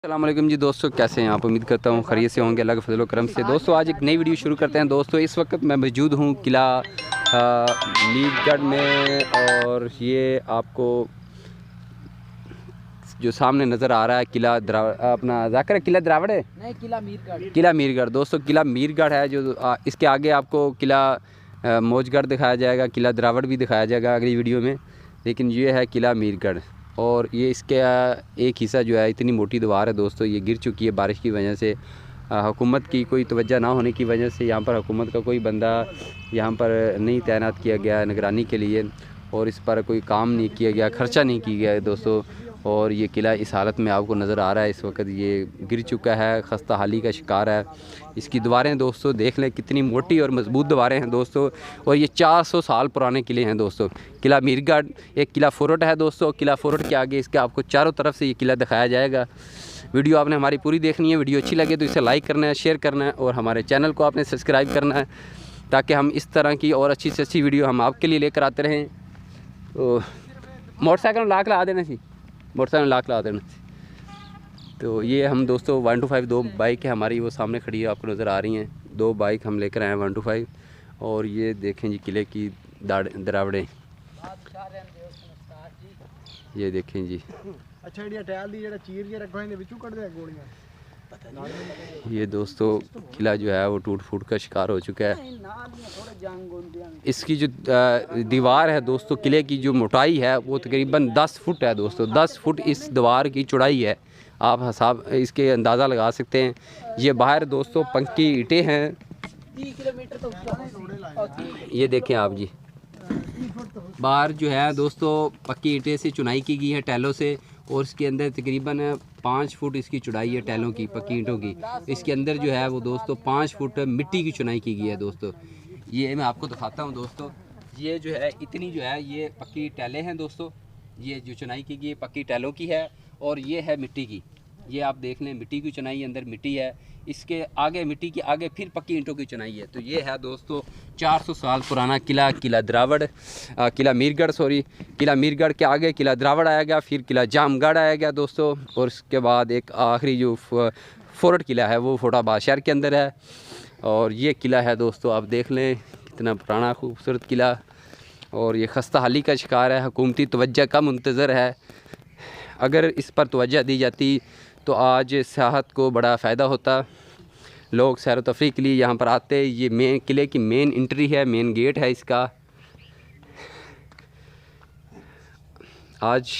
अस्सलाम वालेकुम जी दोस्तों, कैसे हैं आप? उम्मीद करता हूँ खैरियत से होंगे, अल्लाह के फजल करम से। दोस्तों आज एक नई वीडियो शुरू करते हैं। दोस्तों इस वक्त मैं मौजूद हूँ किला मीरगढ़ में, और ये आपको जो सामने नज़र आ रहा है किला अपना जाकर किला द्रावड़ है, नहीं किला मीरगढ़। किला मीरगढ़ दोस्तों, किला मीरगढ़ है जो इसके आगे आपको किला मौजगढ़ दिखाया जाएगा, किला द्रावड़ भी दिखाया जाएगा अगली वीडियो में। लेकिन ये है किला मीरगढ़, और ये इसके एक हिस्सा जो है, इतनी मोटी दीवार है दोस्तों, ये गिर चुकी है बारिश की वजह से। हुकूमत की कोई तवज्जो ना होने की वजह से यहाँ पर हुकूमत का कोई बंदा यहाँ पर नहीं तैनात किया गया निगरानी के लिए, और इस पर कोई काम नहीं किया गया, ख़र्चा नहीं किया गया है दोस्तों। और ये किला इस हालत में आपको नज़र आ रहा है इस वक्त, ये गिर चुका है, खस्ता हाली का शिकार है। इसकी दीवारें दोस्तों देख लें कितनी मोटी और मजबूत दीवारें हैं दोस्तों, और ये 400 साल पुराने किले हैं दोस्तों। किला मीरगढ़ एक किला फोर्ट है दोस्तों, किला फोर्ट के आगे इसके आपको चारों तरफ से ये किला दिखाया जाएगा। वीडियो आपने हमारी पूरी देखनी है, वीडियो अच्छी लगे तो इसे लाइक करना है, शेयर करना है, और हमारे चैनल को आपने सब्सक्राइब करना है, ताकि हम इस तरह की और अच्छी से अच्छी वीडियो हम आपके लिए लेकर आते रहें। तो मोटरसाइकिल लाख ला देना सी, मोटरसाइकिल लाख ला देना। तो ये हम दोस्तों 125 दो बाइक है हमारी, वो सामने खड़ी है आपको नज़र आ रही हैं। दो बाइक हम लेकर आए हैं 125, और ये देखें जी किले की दरावड़ें, ये देखें जी। अच्छा ये दोस्तों किला जो है वो टूट फूट का शिकार हो चुका है। इसकी जो दीवार है दोस्तों, किले की जो मोटाई है वो तकरीबन 10 फुट है दोस्तों, 10 फुट इस दीवार की चौड़ाई है। आप हिसाब इसके अंदाज़ा लगा सकते हैं। ये बाहर दोस्तों पक्की ईंटें हैं, ये देखें आप जी, बाहर जो है दोस्तों पक्की ईंटें से चुनाई की गई है टैलों से, और इसके अंदर तकरीबन 5 फुट इसकी चौड़ाई है टैलों की, पक्की ईंटों की। इसके अंदर जो है वो दोस्तों 5 फुट मिट्टी की चुनाई की गई है दोस्तों। ये मैं आपको दिखाता हूँ दोस्तों, ये जो है इतनी जो है ये पक्की टैलें हैं दोस्तों, ये जो चुनाई की गई पक्की टैलों की है, और ये है मिट्टी की। ये आप देख लें मिट्टी की चुनाई, अंदर मिट्टी है, इसके आगे मिट्टी के आगे फिर पक्की ईंटों की चुनाई है। तो ये है दोस्तों 400 साल पुराना किला, किला द्रावड़, किला मीरगढ़ सॉरी, किला मीरगढ़ के आगे किला द्रावड़ आएगा, फिर किला जामगढ़ आएगा दोस्तों, और उसके बाद एक आखिरी जो फोर्ट किला है वो फोटाबाद शहर के अंदर है। और ये किला है दोस्तों, आप देख लें कितना पुराना खूबसूरत किला, और ये खस्ता हाली का शिकार है, हुकूमती तवज्जो का मुंतज़र है। अगर इस पर तवज्जो दी जाती तो आज सियाहत को बड़ा फ़ायदा होता, लोग सैर व तफरीह के लिए यहाँ पर आते। ये मेन किले की मेन एंट्री है, मेन गेट है इसका। आज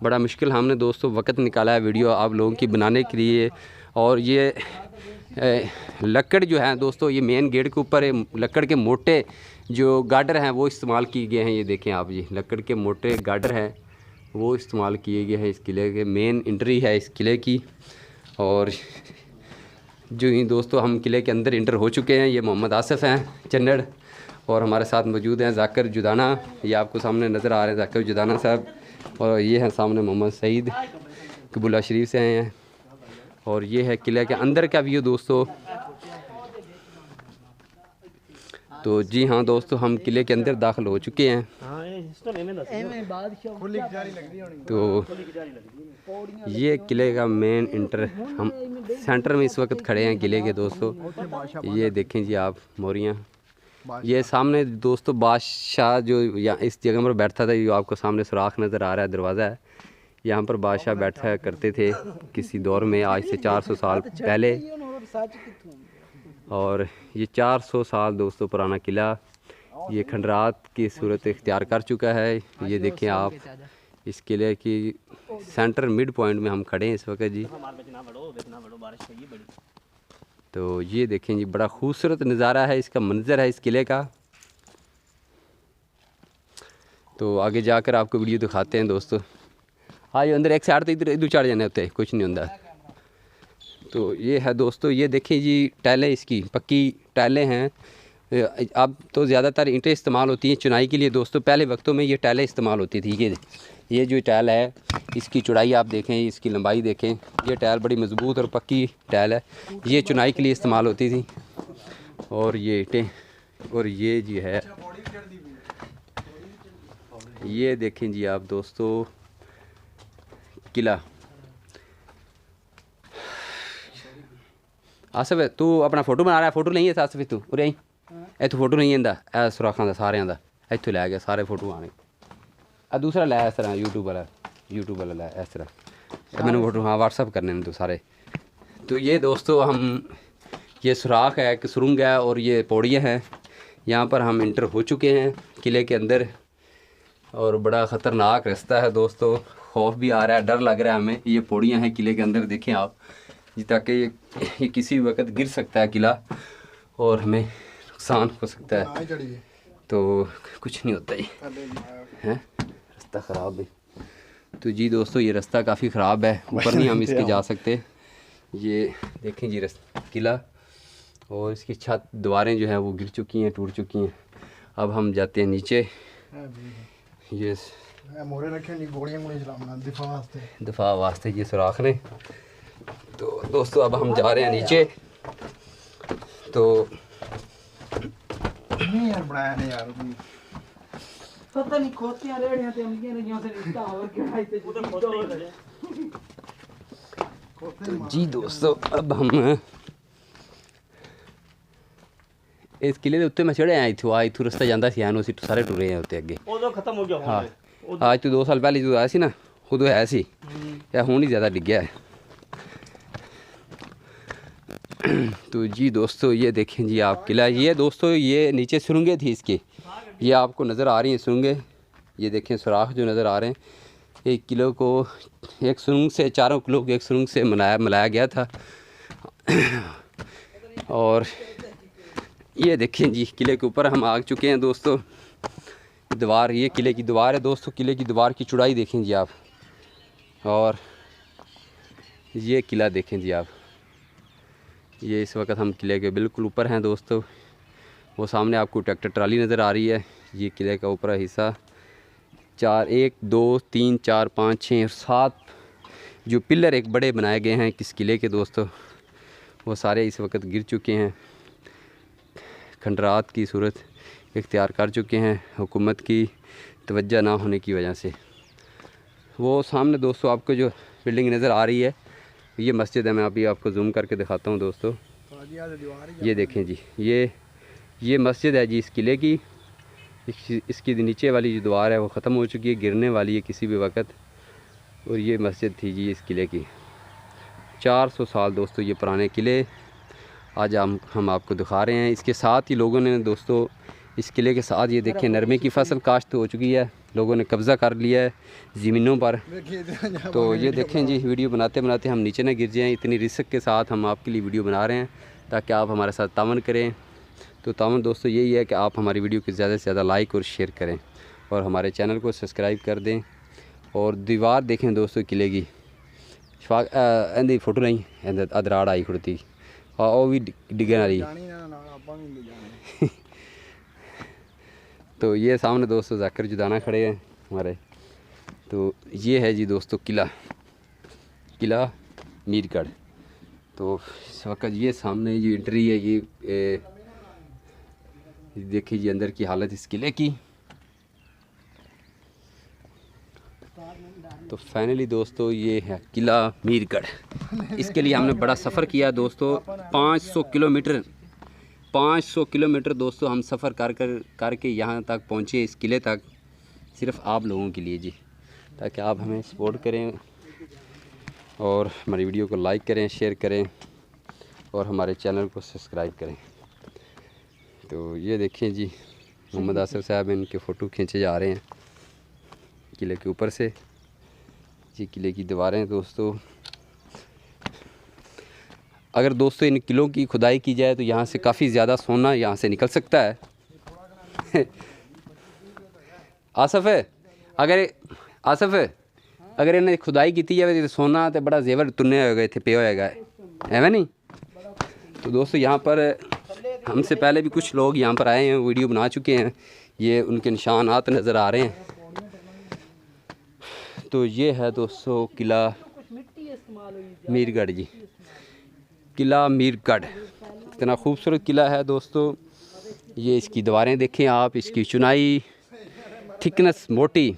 बड़ा मुश्किल हमने दोस्तों वक्त निकाला है वीडियो आप लोगों की बनाने के लिए। और ये लकड़ जो है दोस्तों, ये मेन गेट के ऊपर लकड़ के मोटे जो गार्डर हैं वो इस्तेमाल किए गए हैं। ये देखें आप जी, लकड़ के मोटे गार्डर हैं वो इस्तेमाल किए गए हैं इस किले के। मेन एंट्री है इस किले की। और जो ही दोस्तों हम किले के अंदर इंटर हो चुके हैं। ये मोहम्मद आसिफ हैं चन्नड़, और हमारे साथ मौजूद हैं जाकिर जुदाना, ये आपको सामने नज़र आ रहे हैं जाकिर जुदाना साहब, और ये हैं सामने मोहम्मद सईद कबूला शरीफ से आए हैं। और ये है किले के अंदर का व्यू दोस्तों। तो जी हाँ दोस्तों, हम किले के अंदर दाखिल हो चुके हैं। तो ये किले का मेन इंटर, हम सेंटर में इस वक्त खड़े हैं किले के दोस्तों। ये देखें जी आप मोरियाँ, ये सामने दोस्तों बादशाह जो यहाँ इस जगह पर बैठता था, ये आपको सामने सुराख नज़र आ रहा है, दरवाज़ा है, यहाँ पर बादशाह बैठा करते थे किसी दौर में, आज से 400 साल पहले। और ये 400 साल दोस्तों पुराना किला, ये खंडरात की सूरत इख्तियार कर चुका है। ये देखें आप, इस किले की सेंटर मिड पॉइंट में हम खड़े हैं इस वक्त जी। तो ये देखें जी, बड़ा खूबसूरत नज़ारा है, इसका मंजर है इस किले का। तो आगे जाकर आपको वीडियो दिखाते हैं दोस्तों। हाँ, अंदर एक साइड तो इधर इधर चढ़ जाने होते, कुछ नहीं होता। तो ये है दोस्तों, ये देखिए जी टाइलें, इसकी पक्की टाइलें हैं। अब तो ज़्यादातर ईंटें इस्तेमाल होती हैं चुनाई के लिए दोस्तों, पहले वक्तों में ये टाइलें इस्तेमाल होती थी। ये जो टाइल है, इसकी चौड़ाई आप देखें, इसकी लंबाई देखें, ये टाइल बड़ी मजबूत और पक्की टाइल है, ये चुनाई के लिए इस्तेमाल होती थी। और ये ईंटें, और ये जी है, ये देखें जी आप दोस्तों किला। आसिफ तू अपना फोटो बना रहा, फोटो नहीं है आसिफ तू उरे आई इतों फोटो नहीं आंदा ए सुराखां दा सारियां दा इत्थों लै गया सारे फोटो आने आ दूसरा लै इस तरह यूट्यूब वाला लै इस तरह मैंने फोटो हाँ व्हाट्सअप करने में तो सारे। तो ये दोस्तों हम ये सुराख है कि सुरंग है और ये पौड़ियाँ हैं, यहाँ पर हम इंटर हो चुके हैं किले के अंदर और बड़ा ख़तरनाक रास्ता है दोस्तों, खौफ भी आ रहा है, डर लग रहा है हमें। ये पौड़ियाँ हैं किले के अंदर, देखें आप जी, ताकि ये किसी वक्त गिर सकता है किला और हमें नुकसान हो सकता है, तो कुछ नहीं होता ही है। रास्ता ख़राब है तो जी दोस्तों ये रास्ता काफ़ी ख़राब है, ऊपर नहीं हम इसके जा सकते। ये देखें जी रास्ता किला और इसकी छत दीवारें जो हैं वो गिर चुकी हैं, टूट चुकी हैं। अब हम जाते हैं नीचे, ये दफा वास्ते ये सुराख ने। तो दोस्तों अब हम जा रहे हैं नीचे। तो पता नहीं खोतियां रेड़ियां ते अम्बियां ने जहां से रिश्ता और क्या इतने तो जी दोस्तों अब हम इस किले के उत्ते मैं चढ़े आया इत्थों रस्ता जाता सी ऐन सारे टुरे हैं उत्ते अगे। उदो खत्म हो गया। हाँ आज तो 2 साल पहले जो आया सी ना उदो है सी या हुण ही ज़्यादा डिग्या है। तो जी दोस्तों ये देखें जी आप किला, ये दोस्तों ये नीचे सुरंगें थी इसकी, ये आपको नज़र आ रही हैं सुरंगें, ये देखें सुराख जो नज़र आ रहे हैं। एक किलो को एक सुरंग से 4 किलो को एक सुरंग से मिलाया गया था। और ये देखें जी किले के ऊपर हम आ चुके हैं दोस्तों। दीवार, ये किले की दीवार है दोस्तों, किले की दीवार की चौड़ाई देखें जी आप, और ये किला देखें जी आप। ये इस वक्त हम किले के बिल्कुल ऊपर हैं दोस्तों, वो सामने आपको ट्रैक्टर ट्राली नज़र आ रही है। ये किले का ऊपर हिस्सा 1 2 3 4 5 6 और 7 जो पिलर एक बड़े बनाए गए हैं किस किले के दोस्तों, वो सारे इस वक्त गिर चुके हैं, खंडरात की सूरत इख्तियार कर चुके हैं हुकूमत की तवज्जो ना होने की वजह से। वो सामने दोस्तों आपको जो बिल्डिंग नज़र आ रही है ये मस्जिद है, मैं अभी आपको जूम करके दिखाता हूँ दोस्तों। ये देखें जी ये मस्जिद है जी इस किले की। इसकी नीचे वाली जो दीवार है वो ख़त्म हो चुकी है, गिरने वाली है किसी भी वक्त। और ये मस्जिद थी जी इस किले की, 400 साल दोस्तों ये पुराने किले आज हम आपको दिखा रहे हैं। इसके साथ ही लोगों ने दोस्तों इस किले के साथ ये देखें नरमे की फसल काश्त हो चुकी है, लोगों ने कब्ज़ा कर लिया है ज़मीनों पर। तो ये देखें जी वीडियो बनाते बनाते हम नीचे ना गिर जाएं, इतनी रिस्क के साथ हम आपके लिए वीडियो बना रहे हैं ताकि आप हमारे साथ तावन करें। तो तावन दोस्तों यही है कि आप हमारी वीडियो को ज़्यादा से ज़्यादा लाइक और शेयर करें और हमारे चैनल को सब्सक्राइब कर दें। और दीवार देखें दोस्तों किले की, इंदी फोटो नहीं अदराड़ आई खुड़ती हाँ वो भी डिगन वाली। तो ये सामने दोस्तों जाकिर जुदाना खड़े हैं हमारे। तो ये है जी दोस्तों किला मीरगढ़। तो इस वक्त ये सामने जो एंट्री है ये देखिए जी अंदर की हालत इस किले की। तो फाइनली दोस्तों ये है किला मीरगढ़। इसके लिए हमने बड़ा सफ़र किया दोस्तों, 500 किलोमीटर दोस्तों हम सफ़र करके यहाँ तक पहुँचे, इस किले तक, सिर्फ आप लोगों के लिए जी, ताकि आप हमें सपोर्ट करें और हमारी वीडियो को लाइक करें, शेयर करें और हमारे चैनल को सब्सक्राइब करें। तो ये देखें जी मोहम्मद आसिफ साहब इनके फ़ोटो खींचे जा रहे हैं किले के ऊपर से। जी किले की दीवारें दोस्तों, अगर दोस्तों इन किलों की खुदाई की जाए तो यहाँ से काफ़ी ज़्यादा सोना यहाँ से निकल सकता है। आसिफ अगर इन्हें खुदाई की जाए तो सोना तो बड़ा जेवर तुन्ने हो गए थे पे होएगा एवं नहीं। तो दोस्तों यहाँ पर हमसे पहले भी कुछ लोग यहाँ पर आए हैं, वीडियो बना चुके हैं, ये उनके निशानात नज़र आ रहे हैं। तो ये है दोस्तों किला मीरगढ़ जी, किला मीरगढ़ इतना खूबसूरत किला है दोस्तों। ये इसकी दीवारें देखें आप, इसकी चुनाई, थिकनेस मोटी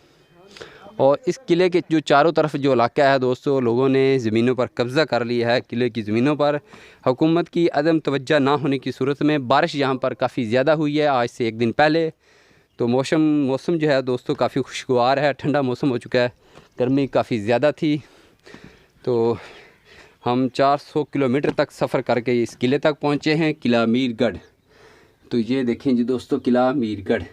और इस किले के जो चारों तरफ जो इलाका है दोस्तों, लोगों ने ज़मीनों पर कब्ज़ा कर लिया है। किले की ज़मीनों पर हुकूमत की अदम तवज्जो ना होने की सूरत में बारिश यहाँ पर काफ़ी ज़्यादा हुई है आज से एक दिन पहले। तो मौसम जो है दोस्तों काफ़ी खुशगवार है, ठंडा मौसम हो चुका है। गर्मी काफ़ी ज़्यादा थी। तो हम 400 किलोमीटर तक सफ़र करके इस किले तक पहुँचे हैं, किला मीरगढ़। तो ये देखें जी दोस्तों, किला मीरगढ़,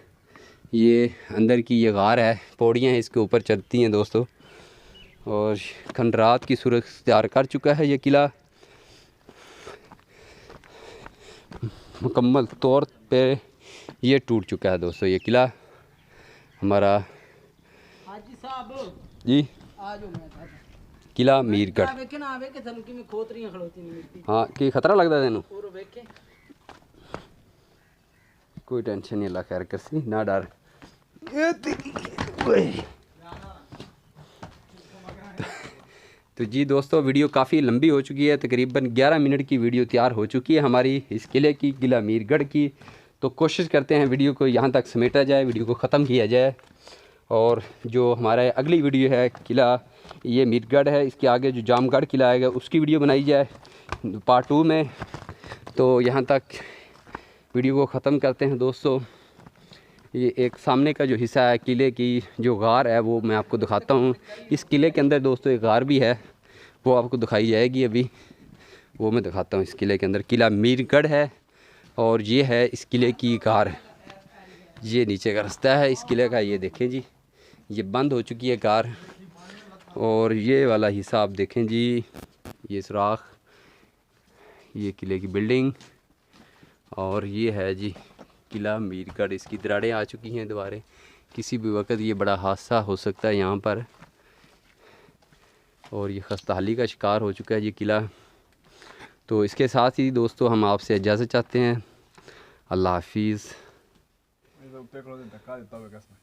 ये अंदर की ये गार है, पौड़ियाँ हैं इसके ऊपर चढ़ती हैं दोस्तों। और खंडरात की सूरत इख्तियार कर चुका है ये किला, मुकम्मल तौर पे ये टूट चुका है दोस्तों। ये किला हमारा हाजी साहब जी आज किला मीरगढ़। हाँ कि खतरा लगता है तेनों? कोई टेंशन नहीं, अल्लाह खैर करसी, ना डर। तो जी दोस्तों, वीडियो काफ़ी लंबी हो चुकी है, तकरीबन 11 मिनट की वीडियो तैयार हो चुकी है हमारी इस किले की, किला मीरगढ़ की। तो कोशिश करते हैं वीडियो को यहाँ तक समेटा जाए, वीडियो को ख़त्म किया जाए। और जो हमारा अगली वीडियो है, किला ये मीरगढ़ है, इसके आगे जो जामगढ़ किला आएगा उसकी वीडियो बनाई जाए पार्ट 2 में। तो यहाँ तक वीडियो को ख़त्म करते हैं दोस्तों। ये एक सामने का जो हिस्सा है किले की, जो गार है वो मैं आपको दिखाता हूँ। इस किले के अंदर दोस्तों एक गार भी है, वो आपको दिखाई जाएगी अभी, वो मैं दिखाता हूँ। इस किले के अंदर किला मीरगढ़ है और ये है इस किले की गार। ये नीचे का रास्ता है इस किले का, ये देखें जी, ये बंद हो चुकी है गार। और ये वाला हिस्सा आप देखें जी, ये सुराख, ये किले की बिल्डिंग, और ये है जी किला मीरगढ़। इसकी दरारें आ चुकी हैं दोबारा, किसी भी वक्त ये बड़ा हादसा हो सकता है यहाँ पर। और ये खस्ताहाली का शिकार हो चुका है ये किला। तो इसके साथ ही दोस्तों हम आपसे इजाज़त चाहते हैं। अल्लाह हाफिज़।